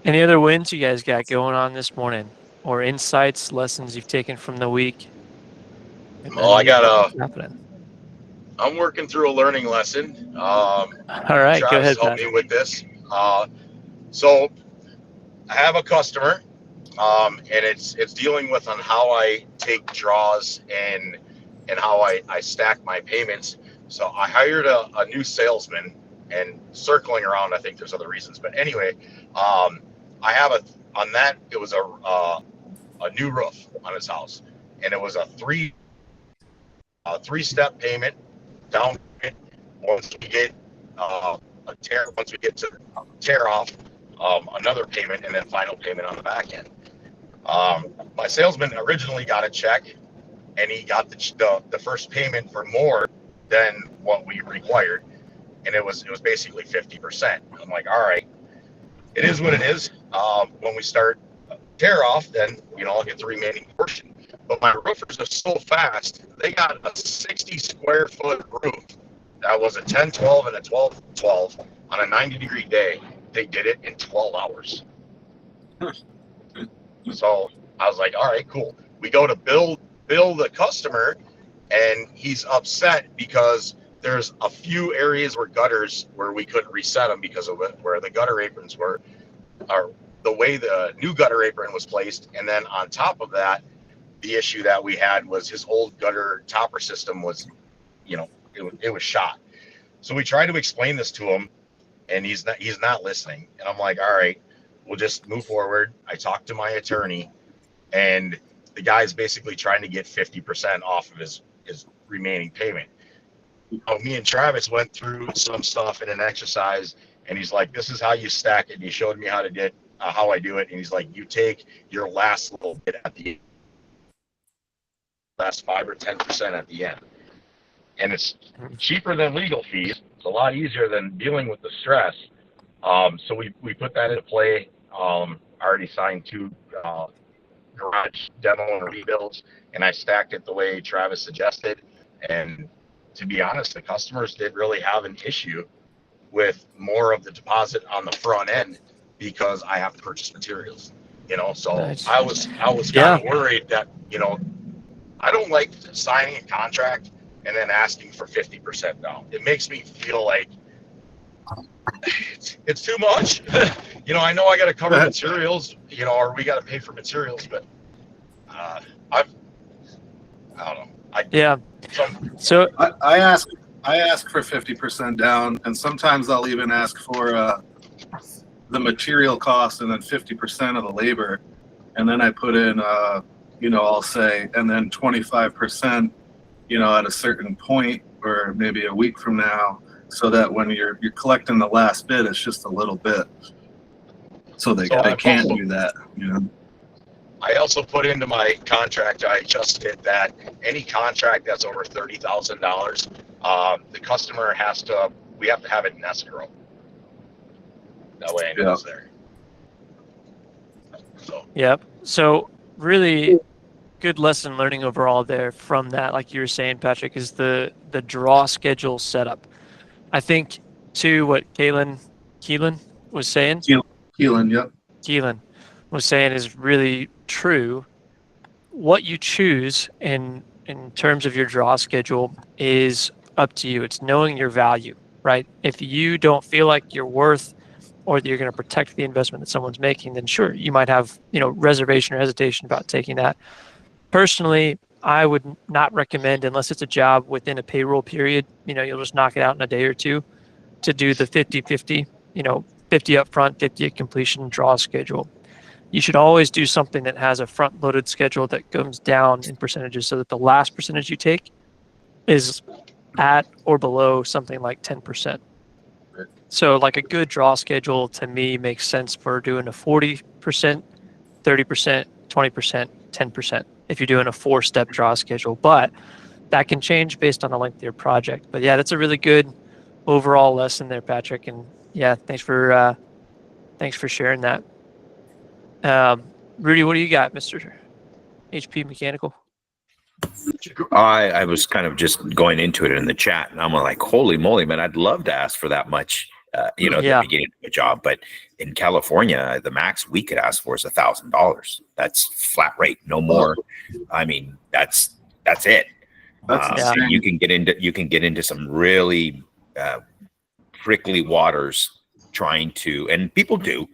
Any other wins you guys got going on this morning, or insights, lessons you've taken from the week? Happening. I'm working through a learning lesson. All right, go Travis ahead, helped Patrick. me with this. So I have a customer, and it's dealing with on how I take draws and how I stack my payments. So I hired a new salesman, and circling around, I think there's other reasons, but anyway, I have on that. It was a new roof on his house, and it was a three-step payment down payment. Once we get once we get to tear off, another payment, and then final payment on the back end. My salesman originally got a check, and he got the first payment for more than what we required, and it was basically 50%. I'm like, all right, it is what it is. When we start tear off, then I'll get the remaining portion. But my roofers are so fast; they got a 60 square foot roof that was a 10-12 and a 12-12 on a 90-degree day. They did it in 12 hours. So I was like, all right, cool. We go to bill the customer, and he's upset because there's a few areas where we couldn't reset them because of where the gutter aprons were, or the way the new gutter apron was placed. And then on top of that, the issue that we had was his old gutter topper system was, it was shot. So we tried to explain this to him, and he's not listening. And I'm like, all right, we'll just move forward. I talked to my attorney, and the guy's basically trying to get 50% off of his remaining payment. Me and Travis went through some stuff in an exercise, and he's like, this is how you stack it. And he showed me how I do it. And he's like, you take your last little bit at the last 5 or 10% at the end. And it's cheaper than legal fees. It's a lot easier than dealing with the stress. So we put that into play. Already signed 2 garage demo and rebuilds, and I stacked it the way Travis suggested. And to be honest, the customers didn't really have an issue with more of the deposit on the front end because I have to purchase materials. So nice. I was kind of worried that I don't like signing a contract and then asking for 50% down. It makes me feel like it's too much. I know I got to cover materials, or we got to pay for materials, but I don't know. So I ask for 50% down, and sometimes I'll even ask for the material cost and then 50% of the labor, and then I put in I'll say, and then 25%, at a certain point, or maybe a week from now, so that when you're collecting the last bit, it's just a little bit. So they can't do that, I also put into my contract, I adjusted that any contract that's over $30,000, the customer we have to have it in escrow. That way I know it's there. Yep. So really good lesson learning overall there from that, like you were saying, Patrick, is the draw schedule setup. I think too what Keelan was saying. Keelan was saying is really true. What you choose in terms of your draw schedule is up to you. It's knowing your value, right? If you don't feel like you're worth or that you're going to protect the investment that someone's making, then sure, you might have, reservation or hesitation about taking that. Personally, I would not recommend, unless it's a job within a payroll period, you'll just knock it out in a day or two, to do the 50-50, 50 upfront, 50 at completion draw schedule. You should always do something that has a front-loaded schedule that comes down in percentages so that the last percentage you take is at or below something like 10%. So like a good draw schedule to me makes sense for doing a 40%, 30%, 20%, 10% if you're doing a 4-step draw schedule. But that can change based on the length of your project. But yeah, that's a really good overall lesson there, Patrick. And yeah, thanks for sharing that. Rudy, what do you got, Mr. HP Mechanical? I was kind of just going into it in the chat, and I'm like, holy moly, man, I'd love to ask for that much at the Yeah. beginning of a job. But in California, the max we could ask for is $1,000. That's flat rate, no more. I mean, that's it. That's And you can get into some really prickly waters trying to, and people do,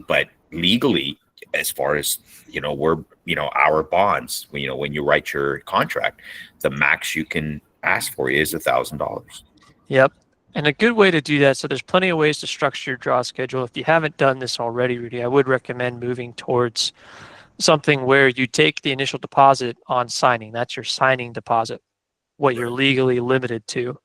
but legally, as far as our bonds, when you write your contract, the max you can ask for is $1,000. Yep. And a good way to do that, so there's plenty of ways to structure your draw schedule. If you haven't done this already, Rudy, I would recommend moving towards something where you take the initial deposit on signing. That's your signing deposit, what you're legally limited to.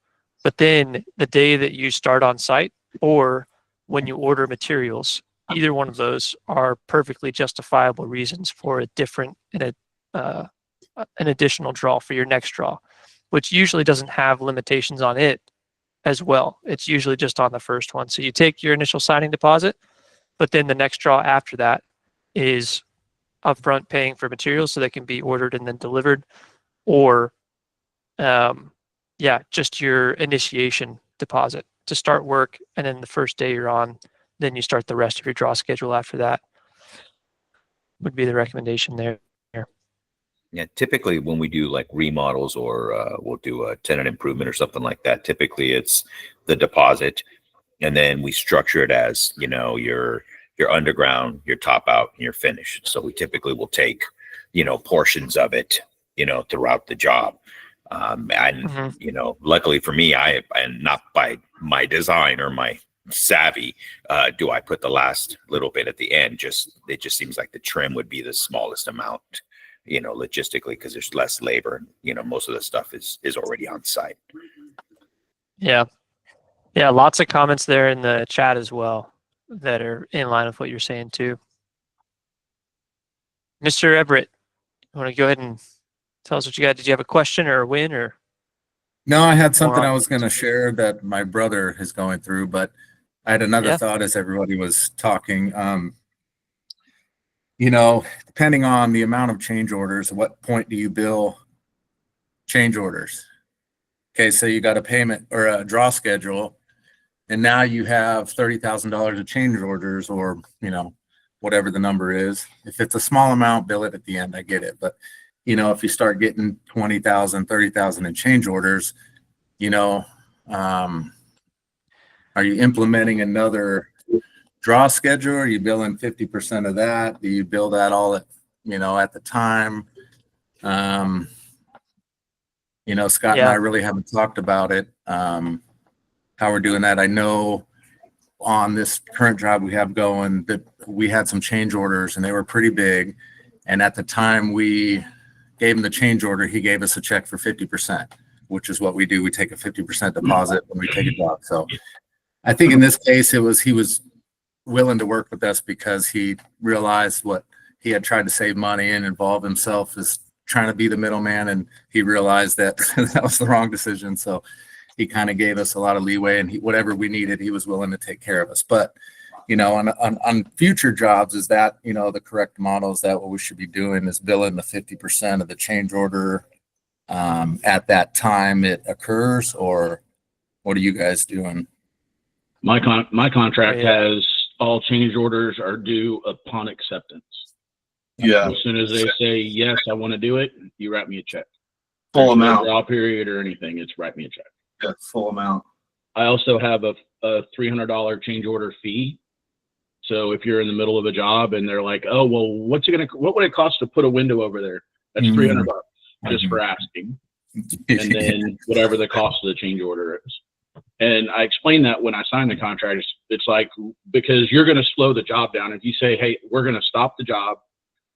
But then the day that you start on site or when you order materials, either one of those are perfectly justifiable reasons for a different an additional draw for your next draw, which usually doesn't have limitations on it as well. It's usually just on the first one. So you take your initial signing deposit, but then the next draw after that is upfront paying for materials so they can be ordered and then delivered, or just your initiation deposit to start work, and then the first day you're on, then you start the rest of your draw schedule after that. Would be the recommendation there. Yeah, typically when we do like remodels or we'll do a tenant improvement or something like that, typically it's the deposit, and then we structure it as your underground, your top out, and your finish. So we typically will take portions of it throughout the job. Luckily for me, and not by my design or my savvy, do I put the last little bit at the end. It just seems like the trim would be the smallest amount, logistically, because there's less labor. Most of the stuff is already on site. Yeah. Lots of comments there in the chat as well that are in line with what you're saying too. Mr. Everett, you want to go ahead and tell us what you got? Did you have a question or a win or? No, I had something I was going to share that my brother is going through, but I had another thought as everybody was talking. Depending on the amount of change orders, at what point do you bill change orders? Okay, so you got a payment or a draw schedule, and now you have $30,000 of change orders, or whatever the number is. If it's a small amount, bill it at the end. I get it, but if you start getting 20,000, 30,000 in change orders, are you implementing another draw schedule? Are you billing 50% of that? Do you bill that all at the time? Scott and I really haven't talked about it, how we're doing that. I know on this current job we have going that we had some change orders and they were pretty big. And at the time we gave him the change order, he gave us a check for 50%, which is what we do. We take a 50% deposit when we take a job. So I think in this case, he was willing to work with us because he realized what he had tried to save money and involve himself as trying to be the middleman. And he realized that that was the wrong decision. So he kind of gave us a lot of leeway, and whatever we needed, he was willing to take care of us. But, on future jobs, is that, the correct model? Is that what we should be doing, is billing the 50% of the change order at that time it occurs, or what are you guys doing? My contract has all change orders are due upon acceptance. Yeah. As soon as they say, yes, I want to do it, you write me a check. Full amount. No draw period or anything. It's write me a check. Yeah, full amount. I also have a $300 change order fee. So if you're in the middle of a job and they're like, oh, well, what would it cost to put a window over there? That's $300 just for asking. And then whatever the cost of the change order is. And I explained that when I signed the contract. It's like, because you're going to slow the job down. If you say, hey, we're going to stop the job,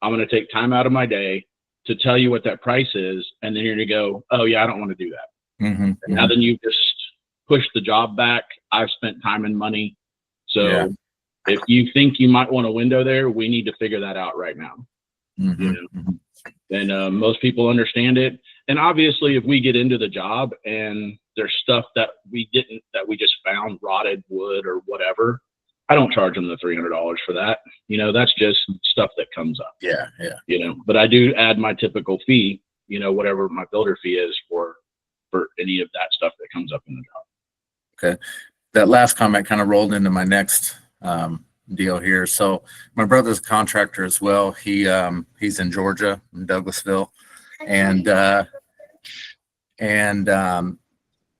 I'm going to take time out of my day to tell you what that price is. And then you're going to go, oh yeah, I don't want to do that. And now then you just push the job back. I've spent time and money. So if you think you might want a window there, we need to figure that out right now. And most people understand it. And obviously if we get into the job and there's stuff that we just found, rotted wood or whatever, I don't charge them the $300 for that. That's just stuff that comes up. But I do add my typical fee, whatever my builder fee is for any of that stuff that comes up in the job. Okay. that last comment kind of rolled into my next deal here. So my brother's a contractor as well. He's in Georgia, in Douglasville, and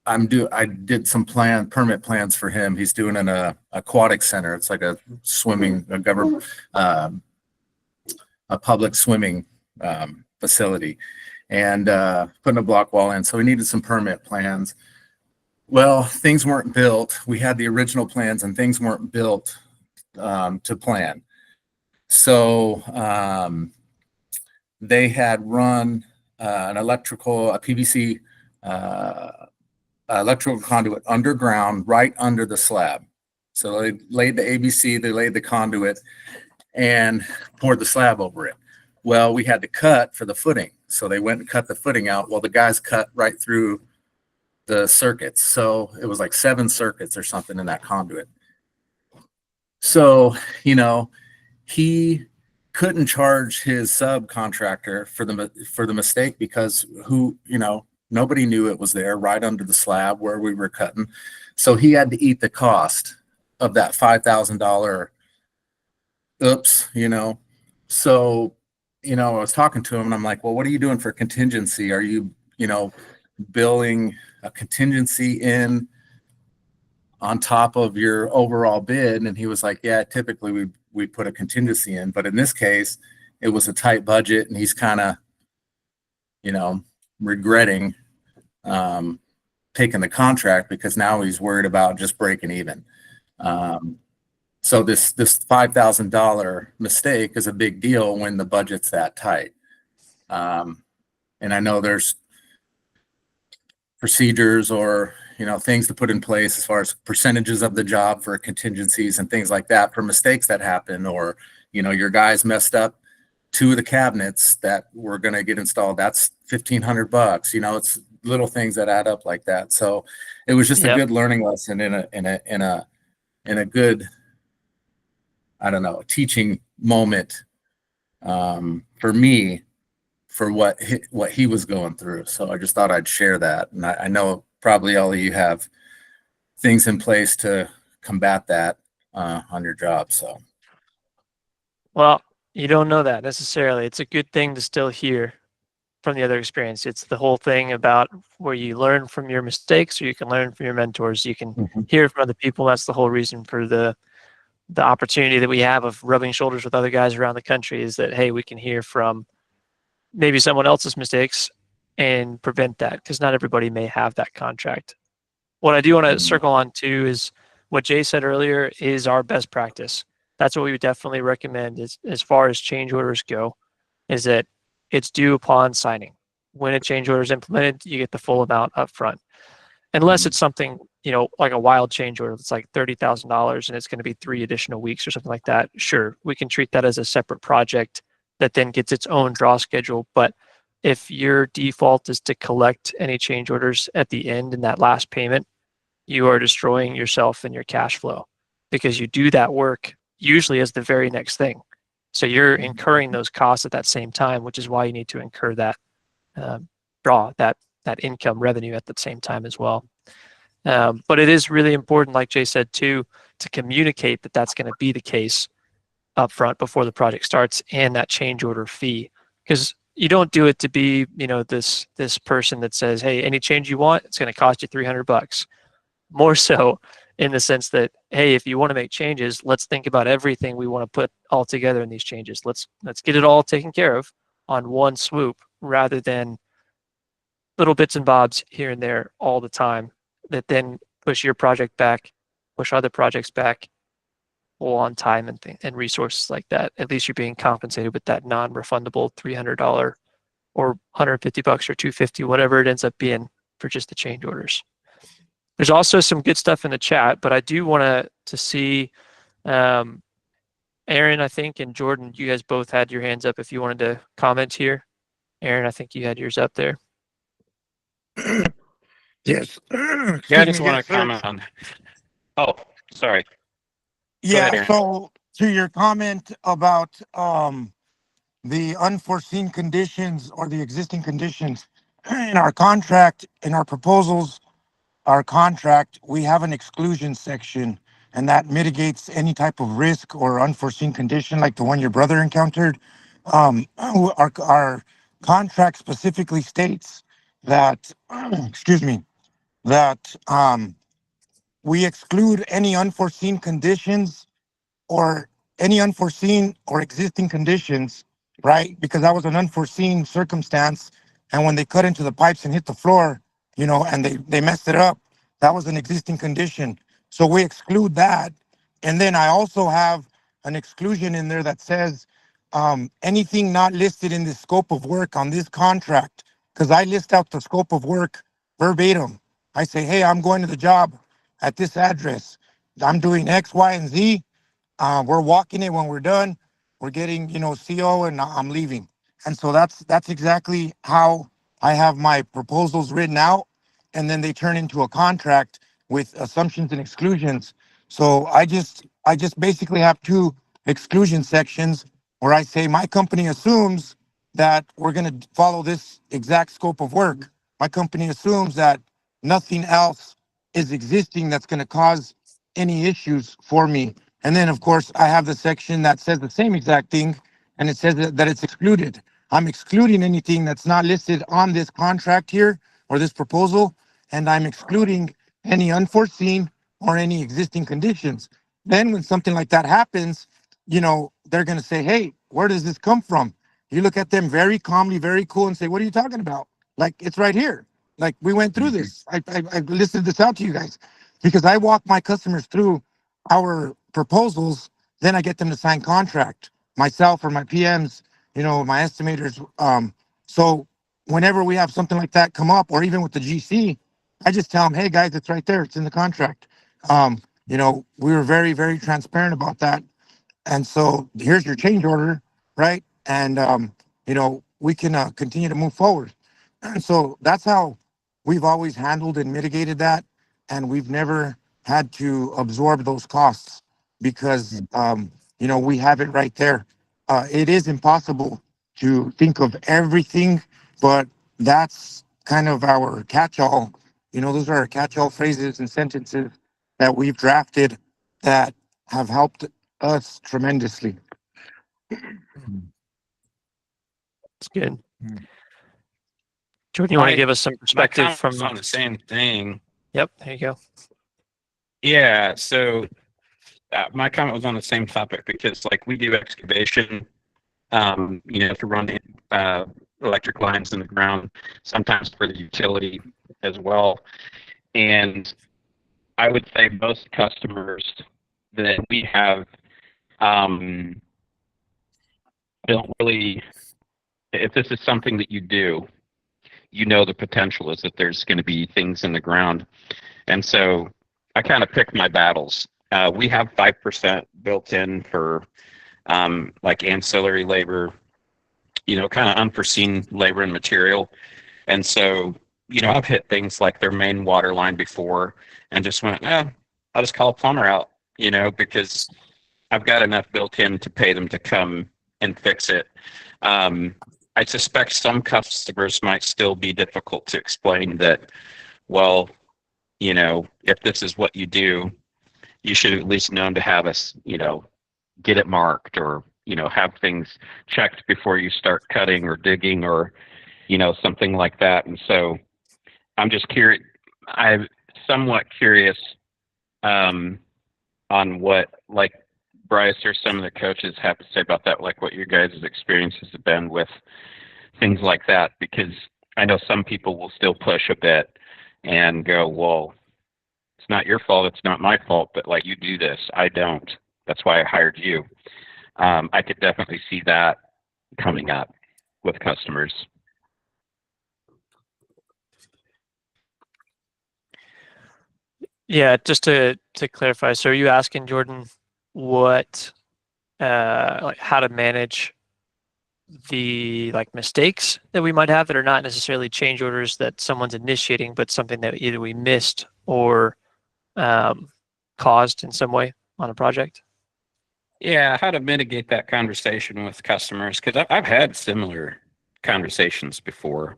I did some permit plans for him. He's doing an aquatic center. It's like a public swimming facility, and putting a block wall in. So we needed some permit plans. Well, things weren't built. We had the original plans and things weren't built to plan. So they had run a PVC electrical conduit underground, right under the slab. So they laid the ABC, they laid the conduit and poured the slab over it. Well, we had to cut for the footing. So they went and cut the footing out. Well, the guys cut right through the circuits. So it was like 7 circuits or something in that conduit. So, he couldn't charge his subcontractor for the mistake because nobody knew it was there right under the slab where we were cutting. So he had to eat the cost of that $5,000. Oops, So, I was talking to him and I'm like, well, what are you doing for contingency? Are you, billing a contingency in on top of your overall bid? And he was like, yeah, typically we put a contingency in, but in this case, it was a tight budget and he's kind of, regretting taking the contract because now he's worried about just breaking even. So this $5,000 mistake is a big deal when the budget's that tight. And I know there's procedures or things to put in place as far as percentages of the job for contingencies and things like that for mistakes that happen, or your guys messed up 2 of the cabinets that were going to get installed. That's $1,500. It's little things that add up like that. So it was just a good learning lesson in a good, I don't know, teaching moment for me for what he was going through. So I just thought I'd share that. And I know probably all of you have things in place to combat that on your job. So, well, you don't know that necessarily. It's a good thing to still hear from the other experience. It's the whole thing about where you learn from your mistakes, or you can learn from your mentors. You can hear from other people. That's the whole reason for the opportunity that we have of rubbing shoulders with other guys around the country, is that, hey, we can hear from maybe someone else's mistakes and prevent that, because not everybody may have that contract. What I do want to circle on to is what Jay said earlier is our best practice. That's what we would definitely recommend is, as far as change orders go, is that it's due upon signing. When a change order is implemented, you get the full amount up front. Unless it's something, like a wild change order that's like $30,000 and it's going to be 3 additional weeks or something like that. Sure, we can treat that as a separate project that then gets its own draw schedule. But if your default is to collect any change orders at the end in that last payment, you are destroying yourself and your cash flow, because you do that work usually as the very next thing. So you're incurring those costs at that same time, which is why you need to incur that draw, that income revenue at the same time as well. But it is really important, like Jay said too, to communicate that that's going to be the case up front before the project starts, and that change order fee. Because you don't do it to be, this person that says, hey, any change you want, it's going to cost you $300. More so in the sense that, hey, if you want to make changes, let's think about everything we want to put all together in these changes. Let's get it all taken care of on one swoop, rather than little bits and bobs here and there all the time that then push your project back, push other projects back, all on time and resources like that. At least you're being compensated with that non-refundable $300 or $150 or $250, whatever it ends up being for just the change orders. There's also some good stuff in the chat, but I do want to see Aaron, I think, and Jordan, you guys both had your hands up if you wanted to comment here. Aaron, I think you had yours up there. Yes. Yeah, I just want to comment on. Oh, sorry. Yeah. So to your comment about the unforeseen conditions or the existing conditions in our contract, in our proposals, our contract, we have an exclusion section, and that mitigates any type of risk or unforeseen condition like the one your brother encountered. Our contract specifically states that, excuse me, that we exclude any unforeseen conditions or any unforeseen or existing conditions, right? Because that was an unforeseen circumstance. And when they cut into the pipes and hit the floor, and they messed it up, that was an existing condition. So we exclude that. And then I also have an exclusion in there that says anything not listed in the scope of work on this contract, because I list out the scope of work verbatim. I say, hey, I'm going to the job at this address. I'm doing X, Y, and Z. We're walking it when we're done. We're getting, CO, and I'm leaving. And so that's exactly how I have my proposals written out, and then they turn into a contract with assumptions and exclusions. So I just basically have two exclusion sections where I say my company assumes that we're going to follow this exact scope of work. My company assumes that nothing else is existing that's going to cause any issues for me. And then, of course, I have the section that says the same exact thing, and it says that it's excluded. I'm excluding anything that's not listed on this contract here or this proposal, and I'm excluding any unforeseen or any existing conditions. Then when something like that happens, they're going to say, hey, where does this come from? You look at them very calmly, very cool, and say, what are you talking about? Like, it's right here. Like, we went through this. I listed this out to you guys because I walk my customers through our proposals. Then I get them to sign contract, myself or my PMs, my estimators. So whenever we have something like that come up, or even with the GC, I just tell them, hey guys, it's right there. It's in the contract. We were very, very transparent about that. And so here's your change order, right? And, we can continue to move forward. And so that's how we've always handled and mitigated that. And we've never had to absorb those costs because, we have it right there. It is impossible to think of everything, but that's kind of our catch-all. Those are our catch-all phrases and sentences that we've drafted that have helped us tremendously. It's good. Jordan, you want to give us some perspective my from? comments on the same thing. Yep, there you go. Yeah, so my comment was on the same topic because, like, we do excavation, to run electric lines in the ground, sometimes for the utility as well. And I would say most customers that we have don't really, if this is something that you do, the potential is that there's going to be things in the ground. And so I kind of pick my battles. We have 5% built in for like ancillary labor, kind of unforeseen labor and material. And so, I've hit things like their main water line before and just went, I'll just call a plumber out, because I've got enough built in to pay them to come and fix it. I suspect some customers might still be difficult to explain that, well, if this is what you do, you should at least known to have us, get it marked or, have things checked before you start cutting or digging or, something like that. And so I'm just curious. I'm somewhat curious on what, like, Bryce or some of the coaches have to say about that, like what your guys' experiences have been with things like that, because I know some people will still push a bit and go, well, it's not your fault, it's not my fault, but like, you do this, I don't. That's why I hired you. I could definitely see that coming up with customers. Yeah, just to clarify, so are you asking, Jordan, what like how to manage the mistakes that we might have that are not necessarily change orders that someone's initiating, but something that either we missed or caused in some way on a project? Yeah, how to mitigate that conversation with customers, because I've had similar conversations before,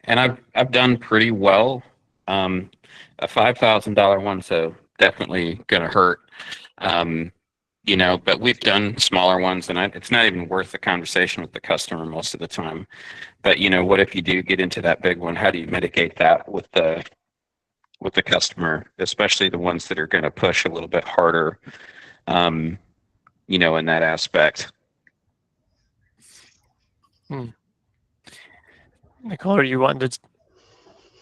and I've done pretty well A $5,000 one, so definitely gonna hurt. But we've done smaller ones, and it's not even worth the conversation with the customer most of the time. But what if you do get into that big one? How do you mitigate that with the customer, especially the ones that are going to push a little bit harder, in that aspect? Nicole, are you wanting to?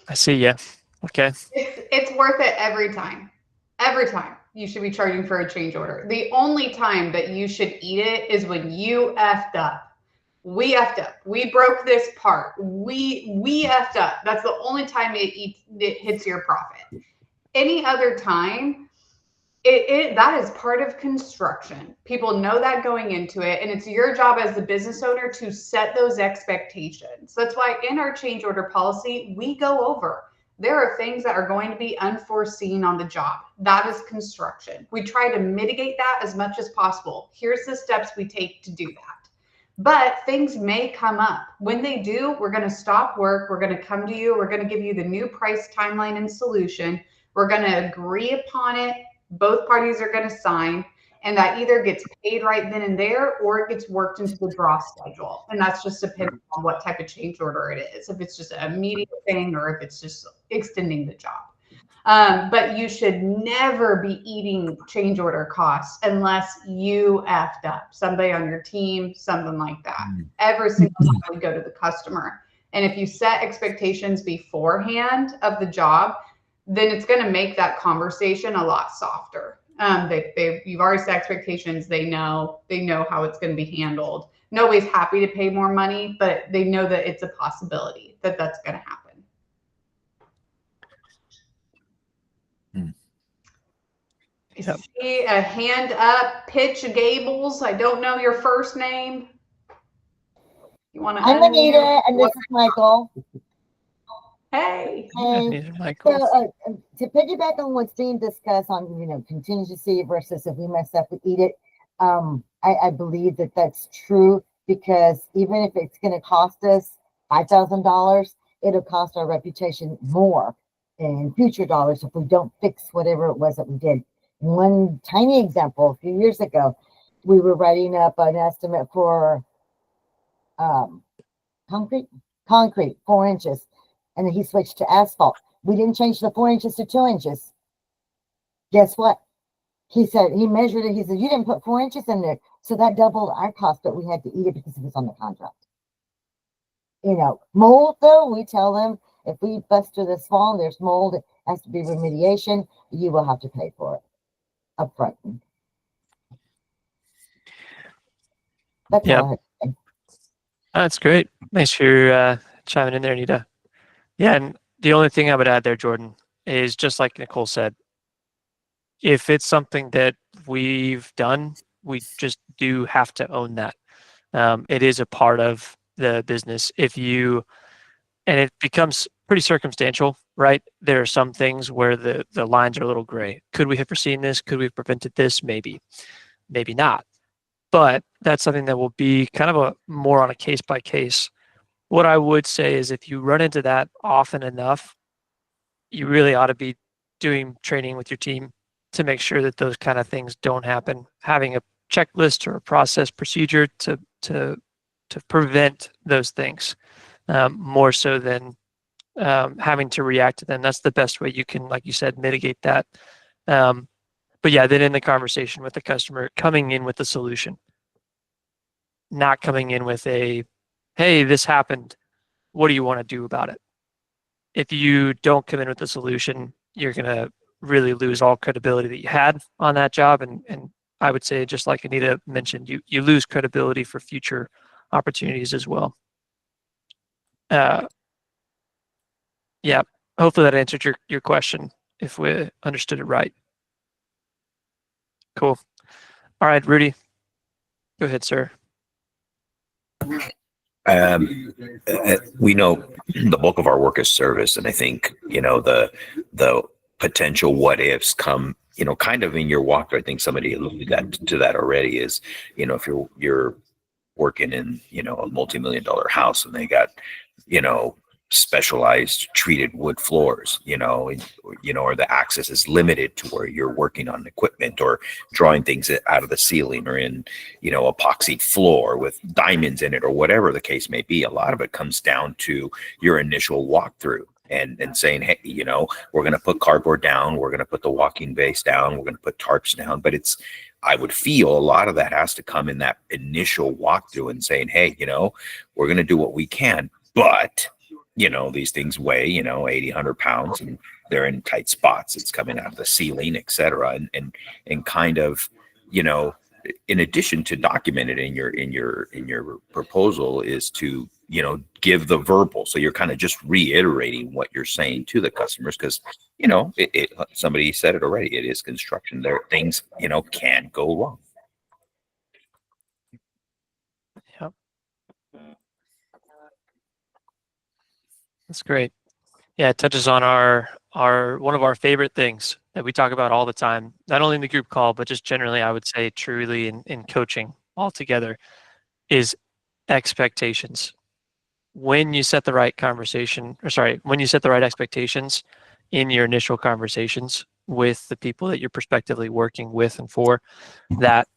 I see. Yeah. Okay. It's worth it every time. Every time you should be charging for a change order. The only time that you should eat it is when you effed up. We effed up. We broke this part. We effed up. That's the only time it hits your profit. Any other time, that is part of construction. People know that going into it, and it's your job as the business owner to set those expectations. That's why in our change order policy, we go over. There are things that are going to be unforeseen on the job. That is construction. We try to mitigate that as much as possible. Here's the steps we take to do that. But things may come up. When they do, we're going to stop work. We're going to come to you. We're going to give you the new price, timeline, and solution. We're going to agree upon it. Both parties are going to sign. And that either gets paid right then and there, or it gets worked into the draw schedule. And that's just depending on what type of change order it is. If it's just an immediate thing, or if it's just extending the job. But you should never be eating change order costs unless you effed up. Somebody on your team, something like that. Every single time we go to the customer. And if you set expectations beforehand of the job, then it's going to make that conversation a lot softer. You've already set expectations. They know how it's going to be handled. Nobody's happy to pay more money, but they know that it's a possibility that that's going to happen. Yep. See a hand up, Pitch Gables. I don't know your first name. You want to? I'm Anita, and this is Michael. Hey. Anita, Michael. So, to piggyback on what's being discussed on, contingency versus if we mess up, we eat it. I believe that that's true, because even if it's going to cost us $5,000, it'll cost our reputation more in future dollars if we don't fix whatever it was that we did. One tiny example, a few years ago, we were writing up an estimate for concrete 4 inches, and then he switched to asphalt. We didn't change the 4 inches to 2 inches. Guess what? He said, he measured it. He said, you didn't put 4 inches in there. So that doubled our cost, but we had to eat it because it was on the contract. Mold though, we tell them if we bust through this fall and there's mold, it has to be remediation, you will have to pay for it upfront. That's all I have to say. That's great. Thanks for chiming in there, Anita. Yeah, and the only thing I would add there, Jordan, is just like Nicole said, if it's something that we've done, we just do have to own that. It is a part of the business. And it becomes pretty circumstantial, right? There are some things where the lines are a little gray. Could we have foreseen this? Could we have prevented this? Maybe, maybe not. But that's something that will be kind of more on a case by case. What I would say is if you run into that often enough, you really ought to be doing training with your team to make sure that those kind of things don't happen. Having a checklist or a process procedure to prevent those things, more so than having to react to them. That's the best way you can, like you said, mitigate that. But yeah, then in the conversation with the customer, coming in with a solution, not coming in with a, hey, this happened, what do you want to do about it? If you don't come in with a solution, you're going to really lose all credibility that you had on that job. And I would say, just like Anita mentioned, you lose credibility for future opportunities as well. Yeah, hopefully that answered your question, if we understood it right. Cool. All right, Rudy, go ahead, sir. We know the bulk of our work is service, and I think the potential what ifs come kind of in your walk. I think somebody alluded to that already. Is if you're working in a multi-million-dollar house and they got specialized treated wood floors, or the access is limited to where you're working on equipment or drawing things out of the ceiling, or in, epoxy floor with diamonds in it, or whatever the case may be. A lot of it comes down to your initial walkthrough and saying, hey, we're going to put cardboard down, we're going to put the walking base down, we're going to put tarps down. But I would feel a lot of that has to come in that initial walkthrough and saying, hey, we're going to do what we can, but these things weigh, 80, 100 pounds, and they're in tight spots. It's coming out of the ceiling, etc. And kind of, in addition to document it in your proposal, is to, give the verbal. So you're kind of just reiterating what you're saying to the customers, because, somebody said it already. It is construction. There things, can go wrong. Yep. That's great. Yeah, it touches on our one of our favorite things that we talk about all the time, not only in the group call, but just generally, I would say truly in coaching altogether, is expectations. When you set the right when you set the right expectations in your initial conversations with the people that you're prospectively working with and for, that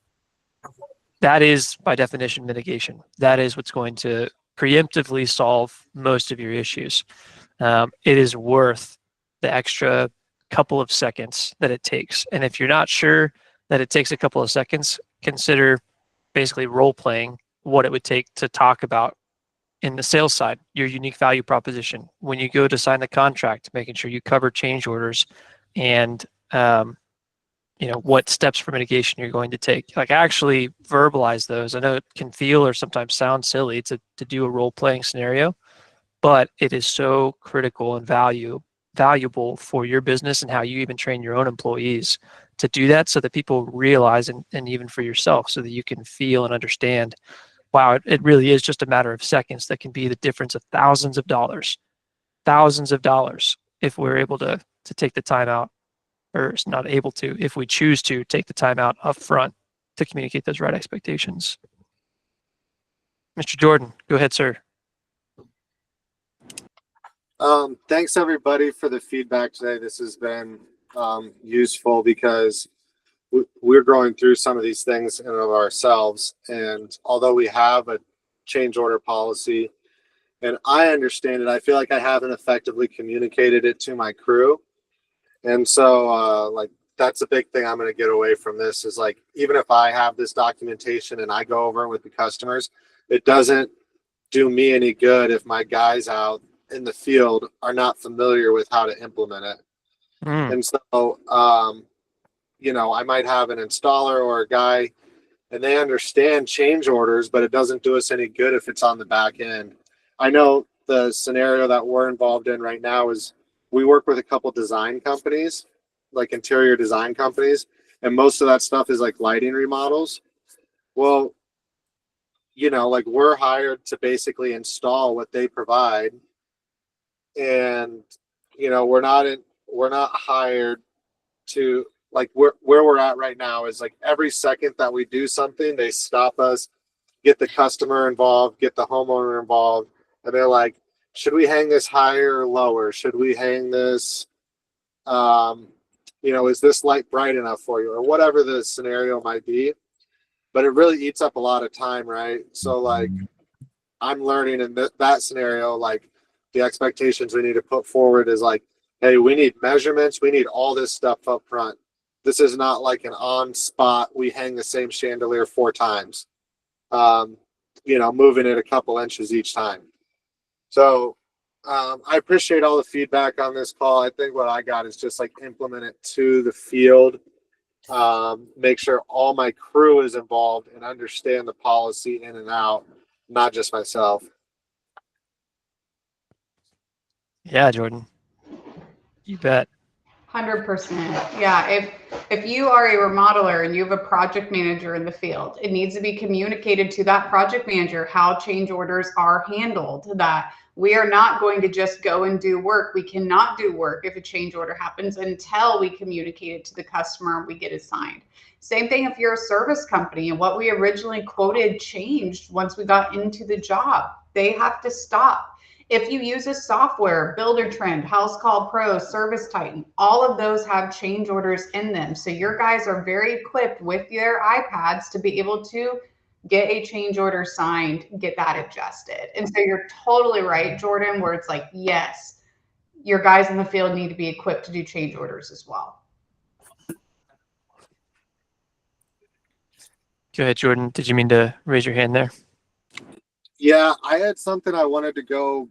is by definition mitigation. That is what's going to preemptively solve most of your issues. It is worth the extra couple of seconds that it takes. And if you're not sure that it takes a couple of seconds, consider basically role playing what it would take to talk about in the sales side, your unique value proposition. When you go to sign the contract, making sure you cover change orders and what steps for mitigation you're going to take. Like, actually verbalize those. I know it can feel or sometimes sound silly to do a role playing scenario, but it is so critical and valuable for your business and how you even train your own employees to do that, so that people realize, and even for yourself, so that you can feel and understand, wow, it really is just a matter of seconds that can be the difference of thousands of dollars if we're able to take the time out, or it's not able to, if we choose to take the time out up front to communicate those right expectations. Mr. Jordan, go ahead, sir. Thanks everybody for the feedback today. This has been useful, because we're going through some of these things in of ourselves. And although we have a change order policy and I understand it, I feel like I haven't effectively communicated it to my crew. And so that's a big thing I'm going to get away from this, is like, even if I have this documentation and I go over it with the customers, it doesn't do me any good if my guys out in the field are not familiar with how to implement it. And so, I might have an installer or a guy and they understand change orders, but it doesn't do us any good if it's on the back end. I know the scenario that we're involved in right now is we work with a couple design companies, like interior design companies, and most of that stuff is like lighting remodels. Well, we're hired to basically install what they provide. And, we're not hired to, like, where we're at right now is like every second that we do something, they stop us, get the customer involved, get the homeowner involved. And they're like, should we hang this higher or lower? Should we hang this, is this light bright enough for you, or whatever the scenario might be? But it really eats up a lot of time, right? So like, I'm learning in that scenario, like, the expectations we need to put forward is like, hey, we need measurements, we need all this stuff up front. This is not like an on spot, we hang the same chandelier 4 times, moving it a couple inches each time. So I appreciate all the feedback on this call. I think what I got is just like implement it to the field, make sure all my crew is involved and understand the policy in and out, not just myself. Yeah, Jordan, you bet. 100%. Yeah. If you are a remodeler and you have a project manager in the field, it needs to be communicated to that project manager how change orders are handled, that we are not going to just go and do work. We cannot do work if a change order happens until we communicate it to the customer and we get it signed. Same thing if you're a service company and what we originally quoted changed once we got into the job. They have to stop If you use a software, Builder Trend, House Call Pro, Service Titan, all of those have change orders in them. So your guys are very equipped with their iPads to be able to get a change order signed, get that adjusted. And so you're totally right, Jordan, where it's like, yes, your guys in the field need to be equipped to do change orders as well. Go ahead, Jordan. Did you mean to raise your hand there? Yeah, I had something I wanted to go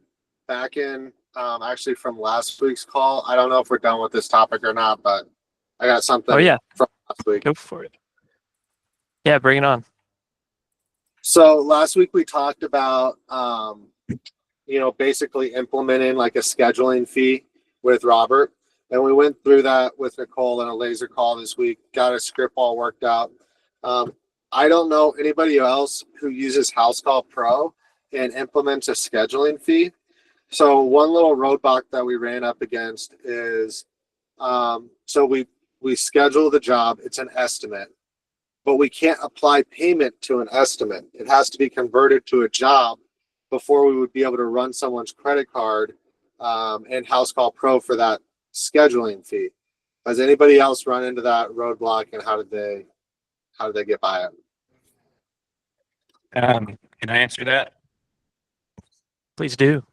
back in, actually from last week's call. I don't know if we're done with this topic or not, but I got something from last week. Go for it. Yeah, bring it on. So last week we talked about, basically implementing like a scheduling fee with Robert. And we went through that with Nicole in a laser call this week, got a script all worked out. I don't know anybody else who uses House Call Pro and implements a scheduling fee. So one little roadblock that we ran up against is, so we schedule the job, it's an estimate, but we can't apply payment to an estimate. It has to be converted to a job before we would be able to run someone's credit card and House Call Pro for that scheduling fee. Has anybody else run into that roadblock, and how did they get by it? Can I answer that? Please do.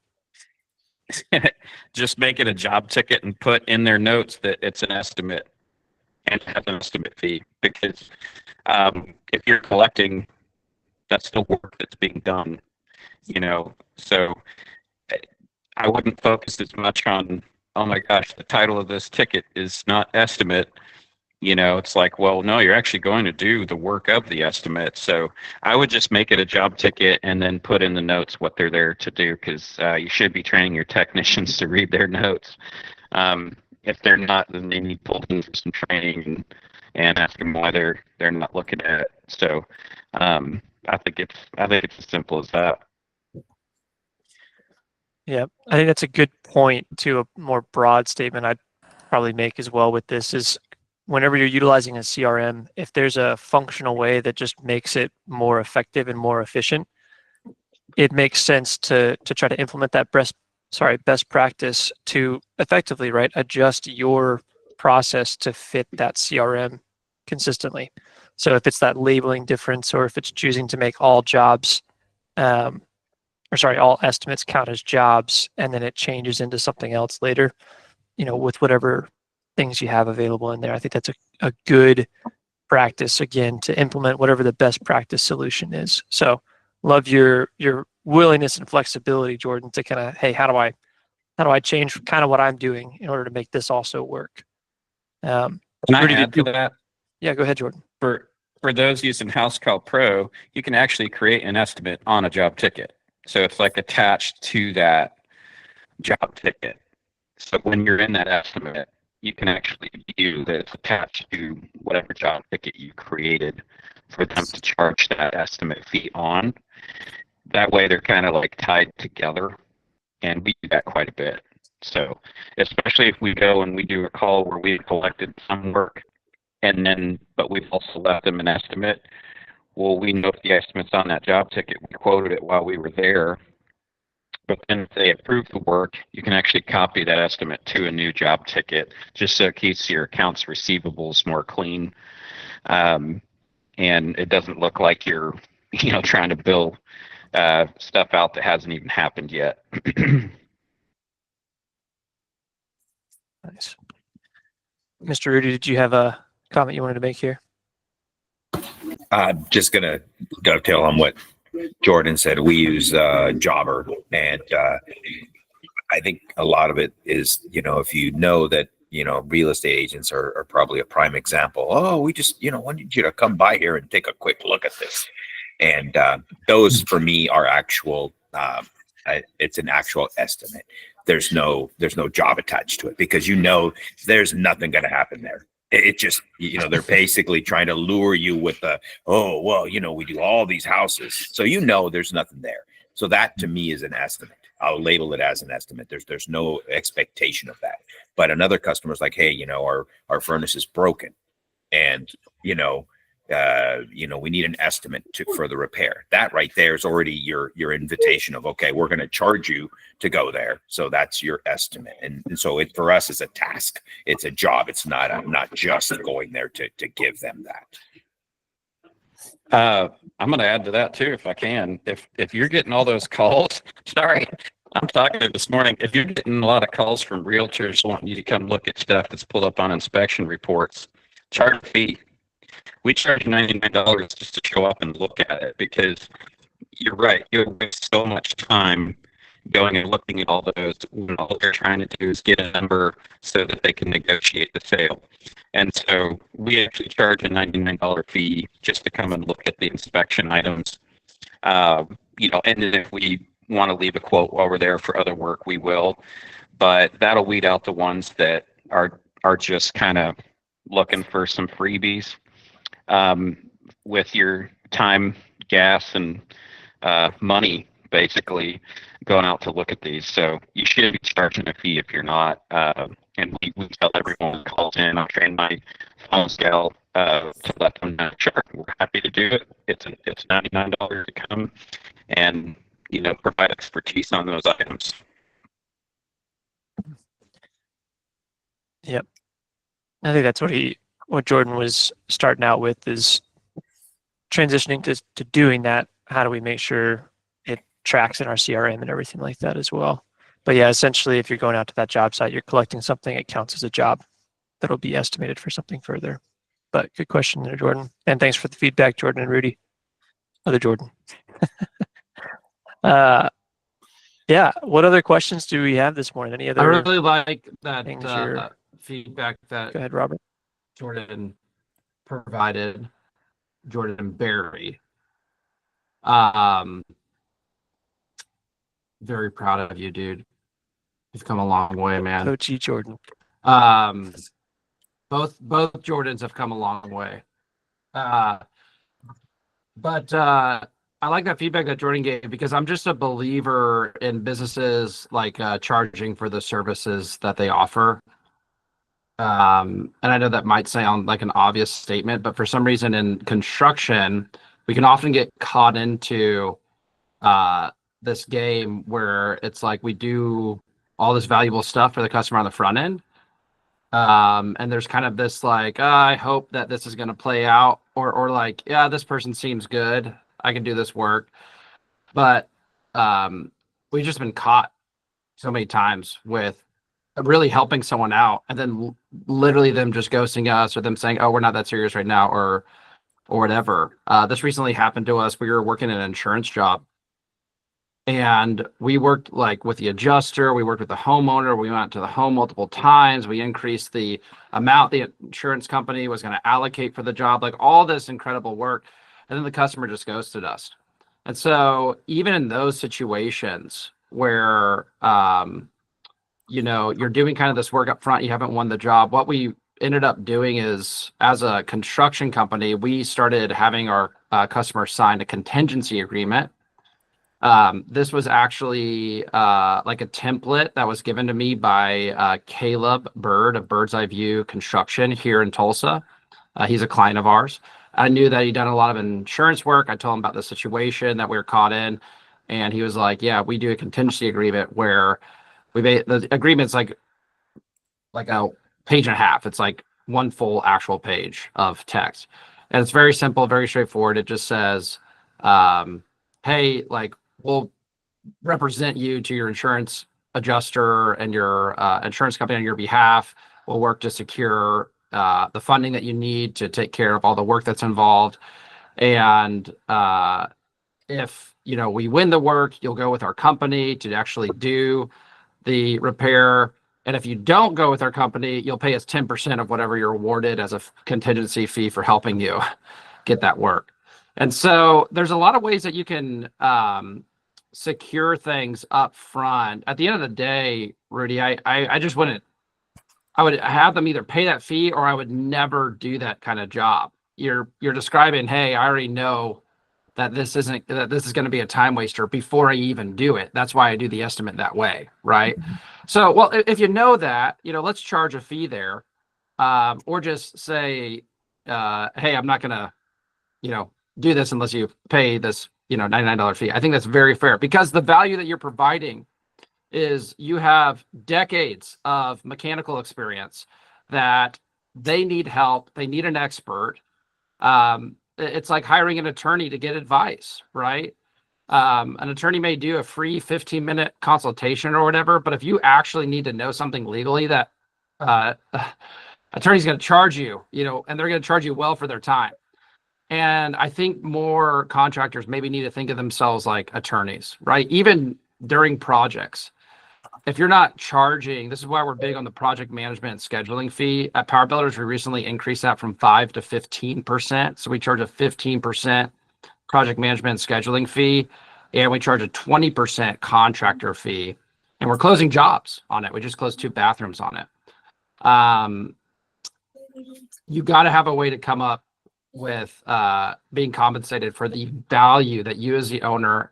Just make it a job ticket and put in their notes that it's an estimate and have an estimate fee, because if you're collecting, that's the work that's being done, so I wouldn't focus as much on, oh my gosh, the title of this ticket is not estimate. It's like, well, no, you're actually going to do the work of the estimate. So I would just make it a job ticket and then put in the notes what they're there to do, because you should be training your technicians to read their notes. If they're not, then they need pulled in for some training and ask them why they're not looking at it. So I think it's as simple as that. Yeah, I think that's a good point to a more broad statement I'd probably make as well with this is, whenever you're utilizing a CRM, if there's a functional way that just makes it more effective and more efficient, it makes sense to try to implement that best practice to effectively, right, adjust your process to fit that CRM consistently. So if it's that labeling difference, or if it's choosing to make all jobs, all estimates count as jobs, and then it changes into something else later, with whatever things you have available in there. I think that's a good practice, again, to implement whatever the best practice solution is. So love your willingness and flexibility, Jordan, to kind of, hey, how do I change kind of what I'm doing in order to make this also work? Can I add to that? Yeah, go ahead, Jordan. For those using House Call Pro, you can actually create an estimate on a job ticket. So it's like attached to that job ticket. So when you're in that estimate, you can actually view that it's attached to whatever job ticket you created for them to charge that estimate fee on. That way they're kind of like tied together, and we do that quite a bit. So especially if we go and we do a call where we collected some work, but we've also left them an estimate, well, we know if the estimate's on that job ticket, we quoted it while we were there. But then if they approve the work, you can actually copy that estimate to a new job ticket, just so it keeps your accounts receivables more clean. And it doesn't look like you're, trying to bill stuff out that hasn't even happened yet. Nice. Mr. Rudy, did you have a comment you wanted to make here? I'm just going to dovetail on what Jordan said. We use Jobber, and I think a lot of it is, if you know that, real estate agents are probably a prime example. Oh, we just, wanted you to come by here and take a quick look at this. And those for me are actual, it's an actual estimate. There's no job attached to it, because there's nothing going to happen there. It just, they're basically trying to lure you with we do all these houses. So, there's nothing there. So that to me is an estimate. I'll label it as an estimate. There's no expectation of that. But another customer's like, hey, our furnace is broken. And, we need an estimate for the repair. That right there is already your invitation of, okay, we're going to charge you to go there. So that's your estimate. And so it, for us, is a task. It's a job. It's not just going there to give them that. I'm going to add to that too, if I can. If you're getting all those calls, sorry, I'm talking this morning. If you're getting a lot of calls from realtors wanting you to come look at stuff that's pulled up on inspection reports, charge a fee. We charge $99 just to show up and look at it, because you're right. You waste so much time going and looking at all those when all they're trying to do is get a number so that they can negotiate the sale. And so we actually charge a $99 fee just to come and look at the inspection items. And then if we want to leave a quote while we're there for other work, we will. But that'll weed out the ones that are just kind of looking for some freebies. With your time, gas, and money, basically, going out to look at these. So you should be charging a fee if you're not. And we tell everyone who calls in, I'll train my phone scale to let them know, sure, we're happy to do it. It's $99 to come and, provide expertise on those items. Yep. I think that's what Jordan was starting out with, is transitioning to doing that. How do we make sure it tracks in our CRM and everything like that as well? But yeah, essentially, if you're going out to that job site, you're collecting something, it counts as a job that'll be estimated for something further. But good question there, Jordan. And thanks for the feedback, Jordan and Rudy. Other Jordan. Yeah, what other questions do we have this morning? Any other? I really like that feedback that Go ahead, Robert. Jordan provided, Jordan Berry. Very proud of you, dude. You've come a long way, man. Coach Jordan. Both Jordans have come a long way. But I like that feedback that Jordan gave, because I'm just a believer in businesses like charging for the services that they offer. And I know that might sound like an obvious statement, but for some reason in construction, we can often get caught into this game where it's like we do all this valuable stuff for the customer on the front end. And there's kind of this like, I hope that this is going to play out, or like, yeah, this person seems good, I can do this work. But we've just been caught so many times with really helping someone out and then literally them just ghosting us, or them saying, oh, we're not that serious right now, or whatever. This recently happened to us. We were working an insurance job, and we worked like with the adjuster, we worked with the homeowner, we went to the home multiple times, we increased the amount the insurance company was going to allocate for the job, like all this incredible work. And then the customer just ghosted us. And so even in those situations where, you're doing kind of this work up front, you haven't won the job, what we ended up doing is, as a construction company, we started having our customers sign a contingency agreement. This was actually like a template that was given to me by Caleb Bird of Bird's Eye View Construction here in Tulsa. He's a client of ours. I knew that he'd done a lot of insurance work. I told him about the situation that we were caught in, and he was like, yeah, we do a contingency agreement where the agreement's like a page and a half. It's like one full actual page of text. And it's very simple, very straightforward. It just says, hey, like, we'll represent you to your insurance adjuster and your insurance company on your behalf. We'll work to secure the funding that you need to take care of all the work that's involved. And if we win the work, you'll go with our company to actually do the repair. And if you don't go with our company, you'll pay us 10% of whatever you're awarded as a contingency fee for helping you get that work. And so there's a lot of ways that you can secure things up front. At the end of the day, Rudy, I just wouldn't. I would have them either pay that fee, or I would never do that kind of job. You're describing, hey, I already know that this is going to be a time waster before I even do it. That's why I do the estimate that way, right? Mm-hmm. So, well, if you know that, let's charge a fee there, or just say, hey, I'm not going to do this unless you pay this, $99 fee. I think that's very fair because the value that you're providing is you have decades of mechanical experience that they need help. They need an expert. It's like hiring an attorney to get advice, right? An attorney may do a free 15-minute consultation or whatever, but if you actually need to know something legally, that attorney's going to charge you, and they're going to charge you well for their time. And I think more contractors maybe need to think of themselves like attorneys, right? Even during projects. If you're not charging, this is why we're big on the project management and scheduling fee. At Power Builders, we recently increased that from 5 to 15%. So we charge a 15% project management and scheduling fee, and we charge a 20% contractor fee. And we're closing jobs on it. We just closed 2 bathrooms on it. You got to have a way to come up with being compensated for the value that you as the owner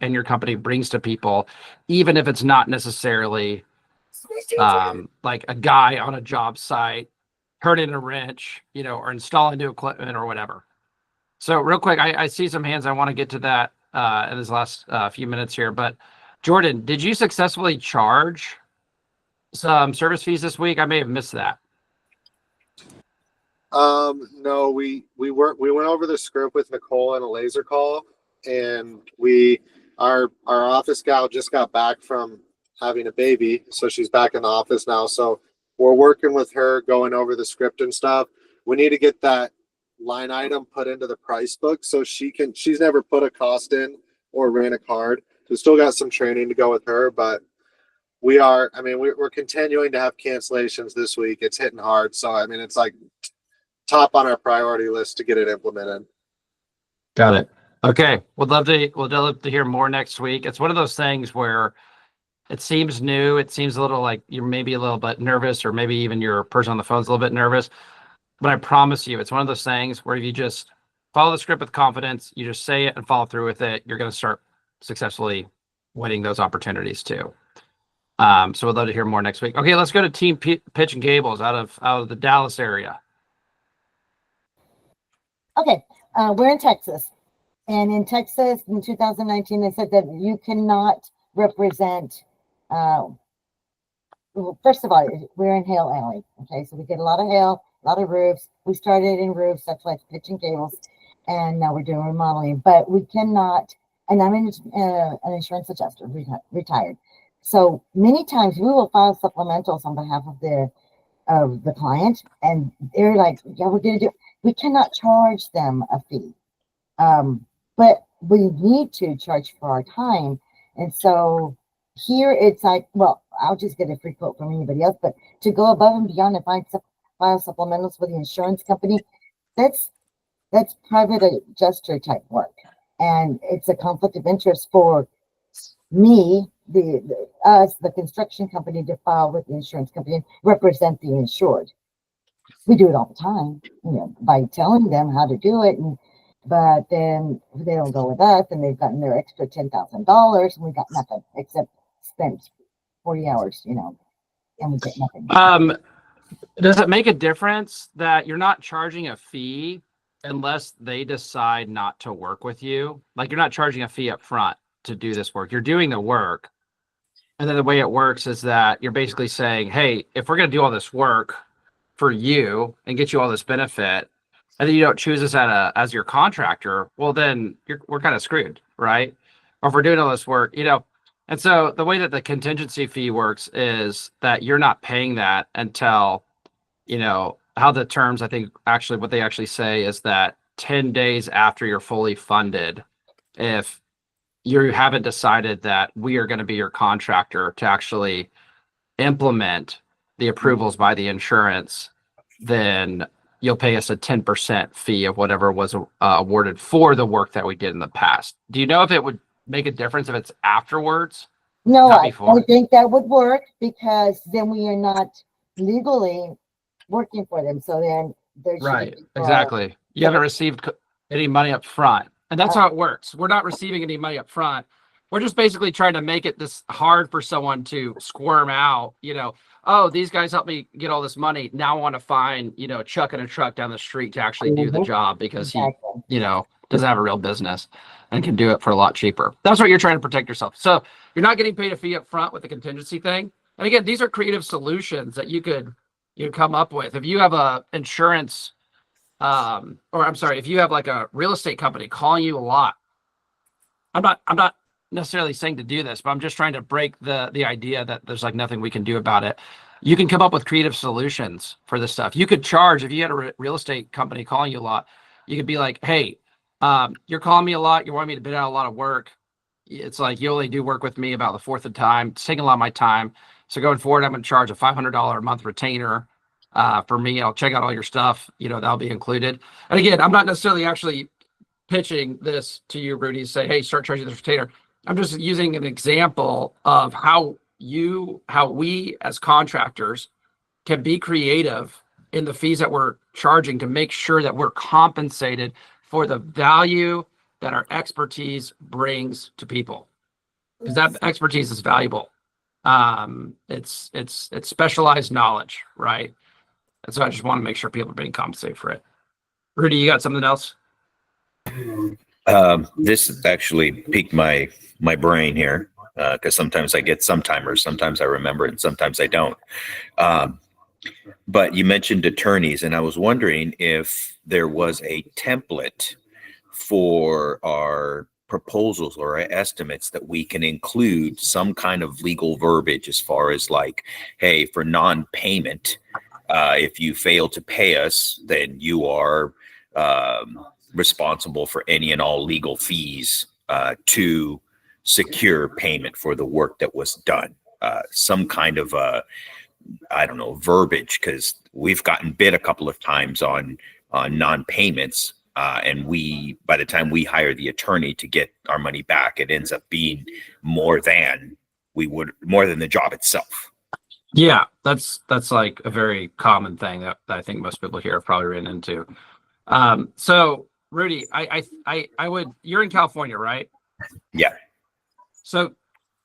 and your company brings to people, even if it's not necessarily like a guy on a job site turning a wrench, or installing new equipment or whatever. So real quick, I see some hands. I want to get to that in this last few minutes here. But Jordan, did you successfully charge some service fees this week? I may have missed that. No, we went over the script with Nicole in a laser call, and our office gal just got back from having a baby, so she's back in the office now. So we're working with her, going over the script and stuff. We need to get that line item put into the price book so she's never put a cost in or ran a card. So still got some training to go with her, but we're continuing to have cancellations this week. It's hitting hard. So, it's like top on our priority list to get it implemented. Got it. Okay. We'll love to hear more next week. It's one of those things where it seems new. It seems a little like you're maybe a little bit nervous, or maybe even your person on the phone's a little bit nervous. But I promise you, it's one of those things where if you just follow the script with confidence, you just say it and follow through with it, you're going to start successfully winning those opportunities too. So we'd love to hear more next week. Okay, let's go to Team Pitch and Gables out of the Dallas area. Okay, we're in Texas. And in Texas, in 2019, they said that you cannot represent, well, first of all, we're in Hail Alley. Okay, so we get a lot of hail, a lot of roofs. We started in roofs, that's why it's pitch and cables. And now we're doing remodeling. But we cannot, and I'm an insurance adjuster, retired. So many times we will file supplementals on behalf of the client. And they're like, yeah, we're going to do it. We cannot charge them a fee. But we need to charge for our time. And so here it's like, well, I'll just get a free quote from anybody else, but to go above and beyond and file supplementals for the insurance company, that's private adjuster type work. And it's a conflict of interest for me, the construction company, to file with the insurance company and represent the insured. We do it all the time, by telling them how to do it, but then they don't go with us, and they've gotten their extra $10,000, and we got nothing except spent 40 hours, and we get nothing. Does it make a difference that you're not charging a fee unless they decide not to work with you? Like, you're not charging a fee up front to do this work. You're doing the work. And then the way it works is that you're basically saying, hey, if we're going to do all this work for you and get you all this benefit, and then you don't choose us as your contractor, well, then we're kind of screwed, right? Or if we're doing all this work, And so the way that the contingency fee works is that you're not paying that until, how the terms, I think, actually what they actually say is that 10 days after you're fully funded, if you haven't decided that we are going to be your contractor to actually implement the approvals by the insurance, then you'll pay us a 10% fee of whatever was awarded for the work that we did in the past. Do you know if it would make a difference if it's afterwards? No, I think that would work, because then we are not legally working for them. So then there's right, exactly. You haven't received any money up front, and that's how it works. We're not receiving any money up front. We're just basically trying to make it this hard for someone to squirm out. oh, these guys helped me get all this money. Now I want to find, chucking a truck down the street to actually do the job because he, doesn't have a real business and can do it for a lot cheaper. That's what you're trying to protect yourself. So you're not getting paid a fee up front with the contingency thing. And again, these are creative solutions that you could come up with. If you have a insurance, if you have like a real estate company calling you a lot, I'm not necessarily saying to do this, but I'm just trying to break the idea that there's like nothing we can do about it. You can come up with creative solutions for this stuff. You could charge, if you had a real estate company calling you a lot, you could be like, hey, you're calling me a lot. You want me to bid out a lot of work. It's like you only do work with me about the fourth of the time. It's taking a lot of my time. So going forward, I'm going to charge a $500 a month retainer for me. I'll check out all your stuff. That'll be included. And again, I'm not necessarily actually pitching this to you, Rudy, say, hey, start charging this retainer. I'm just using an example of how we as contractors can be creative in the fees that we're charging to make sure that we're compensated for the value that our expertise brings to people, because that expertise is valuable. It's specialized knowledge, right? And so I just want to make sure people are being compensated for it. Rudy, you got something else? This actually piqued my brain here, because sometimes I get some timers, sometimes I remember it, and sometimes I don't. But you mentioned attorneys, and I was wondering if there was a template for our proposals or our estimates that we can include some kind of legal verbiage as far as like, hey, for non-payment, if you fail to pay us, then you are responsible for any and all legal fees to secure payment for the work that was done. Some kind of verbiage, because we've gotten bid a couple of times on non-payments, and by the time we hire the attorney to get our money back, it ends up being more than the job itself. Yeah, that's like a very common thing that I think most people here have probably ran into. So Rudy, you're in California, right? Yeah. So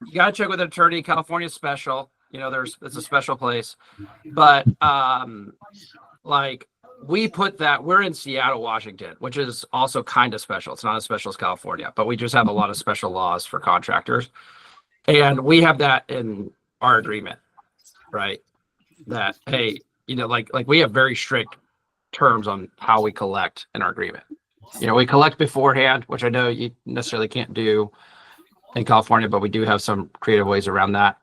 you got to check with an attorney. California's special. It's a special place. But we're in Seattle, Washington, which is also kind of special. It's not as special as California, but we just have a lot of special laws for contractors. And we have that in our agreement, right? That, hey, like we have very strict terms on how we collect in our agreement. We collect beforehand, which I know you necessarily can't do in California, but we do have some creative ways around that.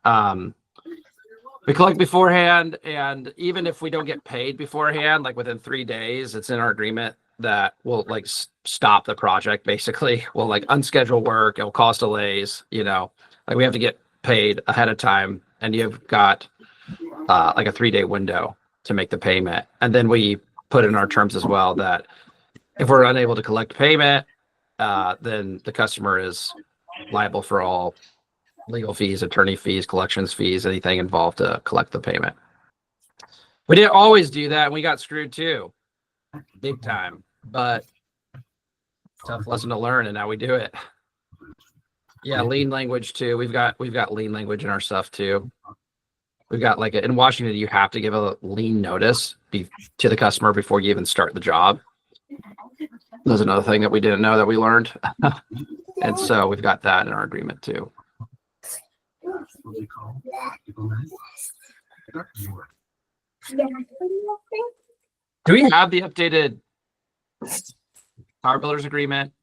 We collect beforehand, and even if we don't get paid beforehand, like within 3 days, it's in our agreement that we'll like stop the project. Basically, we'll like unschedule work. It'll cause delays. Like we have to get paid ahead of time, and you've got like a 3-day window to make the payment. And then we put in our terms as well that if we're unable to collect payment, then the customer is liable for all legal fees, attorney fees, collections fees, anything involved to collect the payment. We didn't always do that, and we got screwed too, big time. But tough lesson to learn, and now we do it. Yeah, lien language too. We've got lien language in our stuff too. We've got in Washington, you have to give a lien notice to the customer before you even start the job. There's another thing that we didn't know that we learned. And so we've got that in our agreement too. Do we have the updated Power Builders agreement?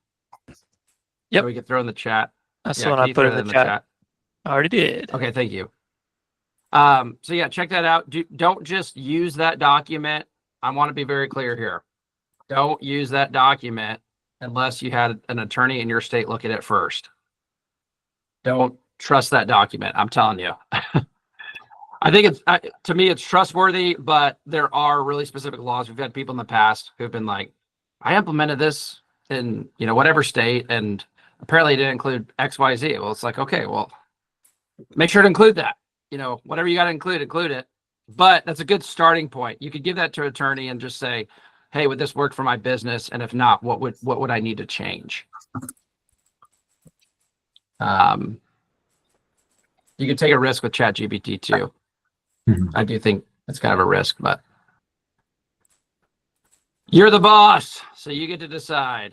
Yep. That we could throw in the chat. That's the one I put in the chat. I already did. Okay, thank you. So yeah, check that out. Don't just use that document. I want to be very clear here. Don't use that document unless you had an attorney in your state look at it first. Don't trust that document. I'm telling you. I think to me, it's trustworthy, but there are really specific laws. We've had people in the past who've been like, I implemented this in, whatever state, and apparently it didn't include X, Y, Z. Well, it's like, okay, well, make sure to include that. Whatever you got to include it. But that's a good starting point. You could give that to an attorney and just say, hey, would this work for my business? And if not, what would I need to change? You can take a risk with ChatGPT too. I do think it's kind of a risk, but you're the boss, so you get to decide.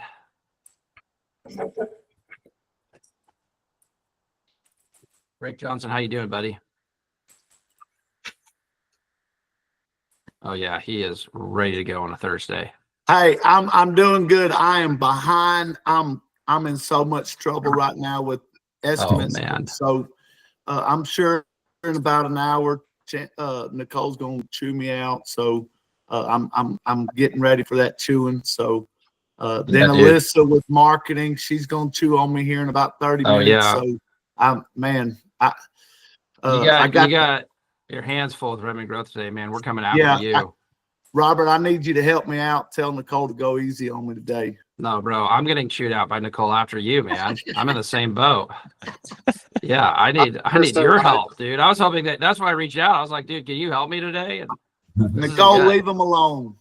Rick Johnson, how you doing, buddy? Oh yeah, he is ready to go on a Thursday. Hey, I'm doing good. I am behind. I'm in so much trouble right now with estimates. Oh man. So I'm sure in about an hour, Nicole's gonna chew me out. So I'm getting ready for that chewing. So then Alyssa with marketing, she's gonna chew on me here in about 30 minutes. Yeah. So you got your hands full with Redmond Growth today, man. We're coming after you. Robert, I need you to help me out. Tell Nicole to go easy on me today. No, bro, I'm getting chewed out by Nicole after you, man. I'm in the same boat. Yeah, I need your help, dude. I was hoping that's why I reached out. I was like, dude, can you help me today? And Nicole, leave them alone.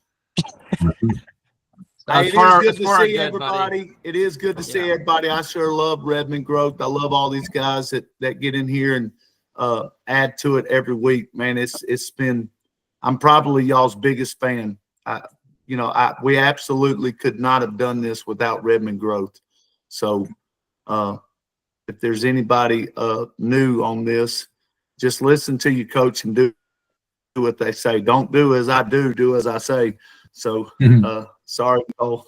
Hey, it is good to see everybody. It is good to see everybody. I sure love Redmond Growth. I love all these guys that get in here and add to it every week. Man, it's been. I'm probably y'all's biggest fan. We absolutely could not have done this without Redmond Growth. So if there's anybody new on this, just listen to your coach and do what they say. Don't do as I do, do as I say. So sorry, Nicole.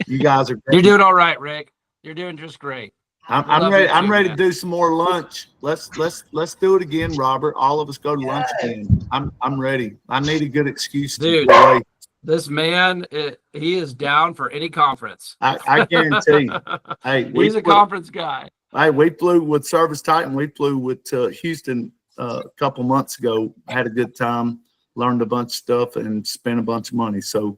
You guys are great. You're doing all right, Rick. You're doing just great. I'm ready. I'm ready to do some more lunch. Let's do it again, Robert. All of us go to lunch again. I'm ready. I need a good excuse to get away. This man, he is down for any conference. I guarantee. Hey, he's a conference guy. Hey, we flew with Service Titan. We flew with Houston a couple months ago. Had a good time, learned a bunch of stuff, and spent a bunch of money. So.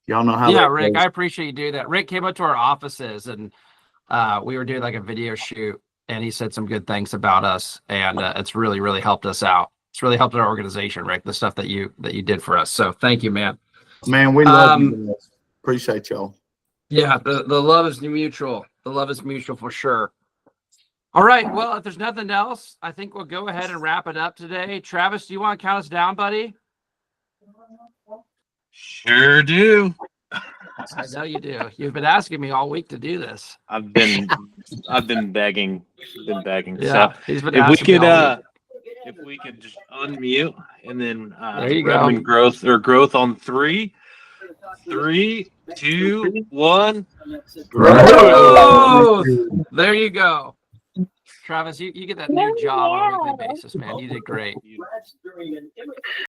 Y'all know how. Yeah, Rick, I appreciate you doing that. Rick came up to our offices and we were doing like a video shoot, and he said some good things about us, and it's really, really helped us out. It's really helped our organization, Rick. The stuff that you did for us. So thank you, man. Man, we love you. Appreciate y'all. Yeah, the love is mutual. The love is mutual for sure. All right. Well, if there's nothing else, I think we'll go ahead and wrap it up today. Travis, do you want to count us down, buddy? Sure do. I know you do. You've been asking me all week to do this. I've been begging. Yeah, so he's been if we could just unmute and then there you go. Growth on 3, 3, 2, 1. Growth! There you go. Travis, you get that new job on a weekly basis, man. You did great.